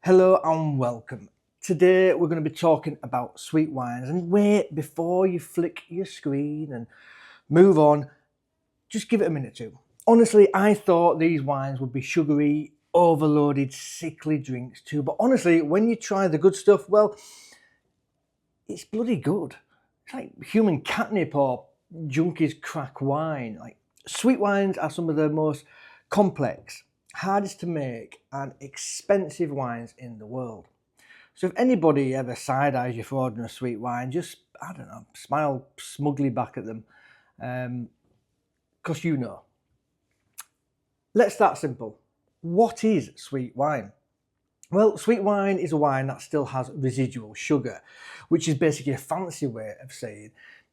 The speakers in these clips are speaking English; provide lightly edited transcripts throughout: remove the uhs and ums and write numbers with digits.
Hello and welcome. Today we're going to be talking about sweet wines. And wait, before you flick your screen and move on, just give it a minute or two. Honestly, I thought these wines would be sugary, overloaded, sickly drinks too. But honestly, when you try the good stuff, well, it's bloody good. It's like human catnip or junkies crack wine. Like sweet wines are some of the most complex, hardest to make, and expensive wines in the world. So if anybody ever side-eyes you for ordering a sweet wine, just, I don't know, smile smugly back at them, because you know. Let's start simple. What is sweet wine? Well, sweet wine is a wine that still has residual sugar, which is basically a fancy way of saying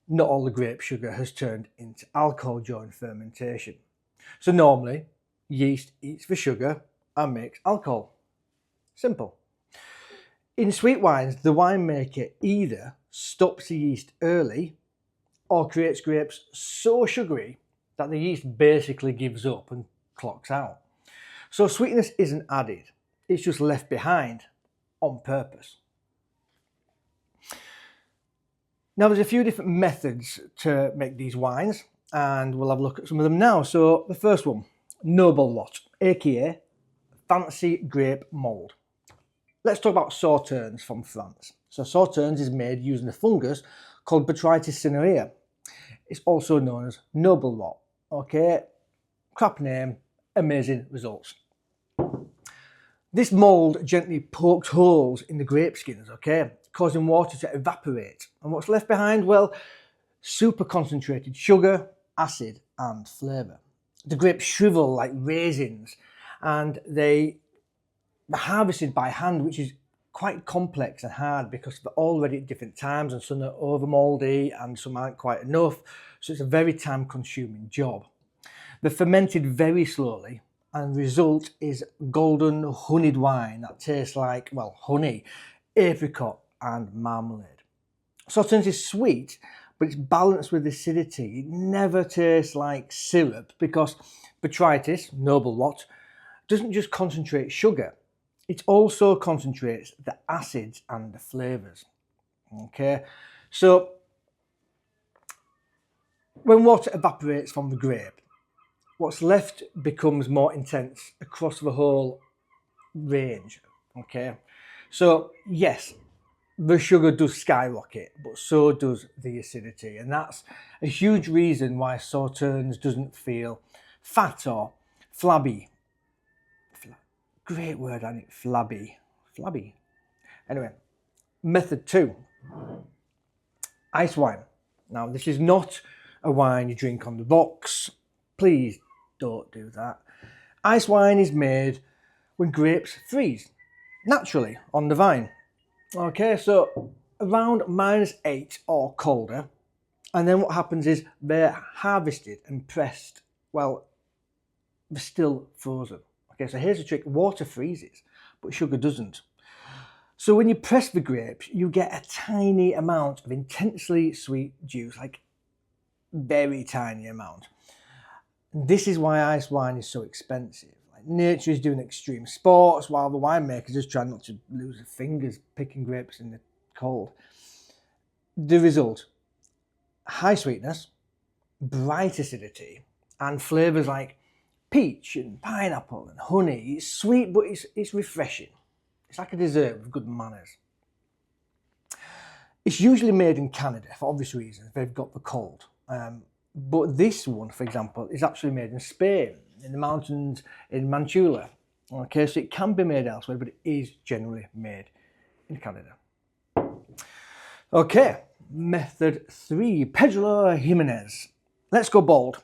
not all the grape sugar has turned into alcohol during fermentation. So normally, yeast eats the sugar and makes alcohol. Simple. In sweet wines, the winemaker either stops the yeast early or creates grapes so sugary that the yeast basically gives up and clocks out. So sweetness isn't added, it's just left behind on purpose. Now there's a few different methods to make these wines and we'll have a look at some of them now. So the first one, noble lot, aka fancy grape mould. Let's talk about Sauternes from France. So Sauternes is made using a fungus called Botrytis cinerea. It's also known as noble lot. Okay, crap name, amazing results. This mould gently pokes holes in the grape skins, okay, causing water to evaporate. And what's left behind? Well, super concentrated sugar, acid and flavour. The grapes shrivel like raisins and they're harvested by hand, which is quite complex and hard because they're all ready at different times and some are over mouldy and some aren't quite enough. So it's a very time consuming job. They're fermented very slowly and the result is golden honeyed wine that tastes like, well, honey, apricot and marmalade. Sauternes is sweet, but it's balanced with acidity. It never tastes like syrup because Botrytis, noble lot, doesn't just concentrate sugar. It also concentrates the acids and the flavours. Okay, so when water evaporates from the grape, what's left becomes more intense across the whole range. Okay, so yes, the sugar does skyrocket, but so does the acidity, and that's a huge reason why Sauternes doesn't feel fat or flabby. Great word, isn't it? Flabby. Flabby. Anyway, method 2. Ice wine. Now, this is not a wine you drink on the rocks. Please don't do that. Ice wine is made when grapes freeze, naturally, on the vine. Okay, so around -8 or colder. And then what happens is they're harvested and pressed. Well, they're still frozen. Okay, so here's the trick. Water freezes, but sugar doesn't. So when you press the grapes, you get a tiny amount of intensely sweet juice, like very tiny amount. This is why ice wine is so expensive. Like nature is doing extreme sports while the winemakers just try not to lose their fingers picking grapes in the cold. The result, high sweetness, bright acidity, and flavours like peach and pineapple and honey. It's sweet, but it's refreshing. It's like a dessert with good manners. It's usually made in Canada for obvious reasons. They've got the cold. But this one, for example, is actually made in Spain, in the mountains in Manitoba. Okay, so it can be made elsewhere, but it is generally made in Canada. Okay, method 3, Pedro Ximenes. Let's go bold.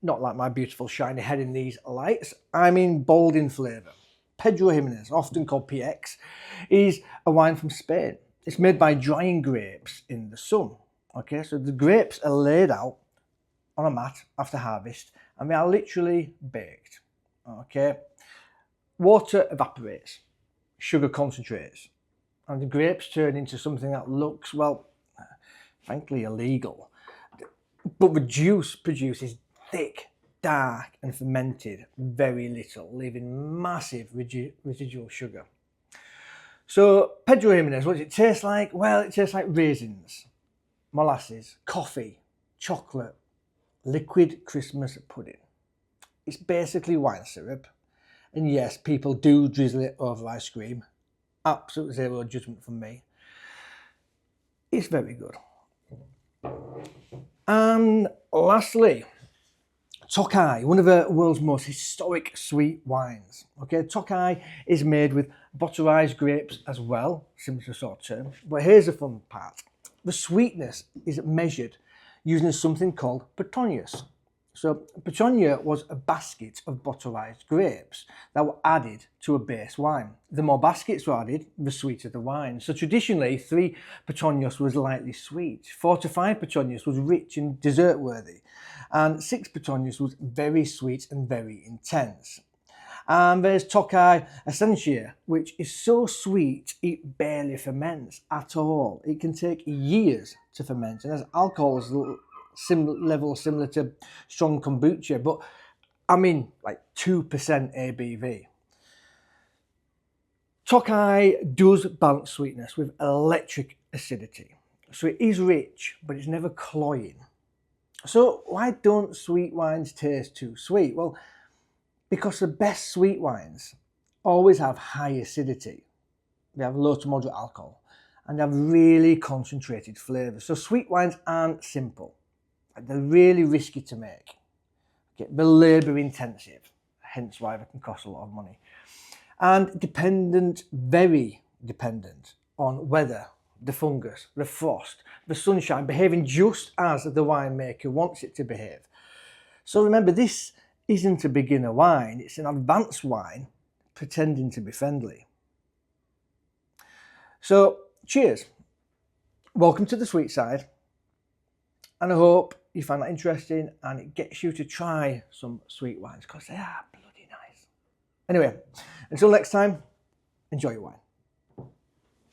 Not like my beautiful shiny head in these lights. I mean bold in flavour. Pedro Ximenes, often called PX, is a wine from Spain. It's made by drying grapes in the sun. Okay, so the grapes are laid out on a mat after harvest and they are literally baked. Okay, water evaporates, sugar concentrates, and the grapes turn into something that looks, well, frankly illegal. But the juice produces thick, dark and fermented very little, leaving massive residual sugar. So Pedro Ximenes, what does it taste like? Well, it tastes like raisins, molasses, coffee, chocolate, liquid Christmas pudding. It's basically wine syrup. And yes, people do drizzle it over ice cream. Absolute zero judgment from me. It's very good. And lastly, Tokai, one of the world's most historic sweet wines. Okay, Tokai is made with butterized grapes as well, similar to Sauternes. But here's the fun part. The sweetness is measured using something called petunias. So petunia was a basket of butterized grapes that were added to a base wine. The more baskets were added, the sweeter the wine. So traditionally, 3 petunias was lightly sweet, 4 to 5 petunias was rich and dessert worthy, and 6 petunias was very sweet and very intense. And there's Tokai Essentia, which is so sweet it barely ferments at all. It can take years to ferment, and has alcohols level similar to strong kombucha, but I mean like 2% ABV. Tokai does balance sweetness with electric acidity. So it is rich, but it's never cloying. So why don't sweet wines taste too sweet? Well, because the best sweet wines always have high acidity. They have low to moderate alcohol and they have really concentrated flavours. So sweet wines aren't simple. They're really risky to make. Okay, they're labour intensive, hence why they can cost a lot of money. And very dependent on weather, the fungus, the frost, the sunshine, behaving just as the winemaker wants it to behave. So remember, this isn't a beginner wine, it's an advanced wine pretending to be friendly. So cheers. Welcome to the sweet side. And I hope you find that interesting and it gets you to try some sweet wines because they are bloody nice. Anyway, until next time, enjoy your wine.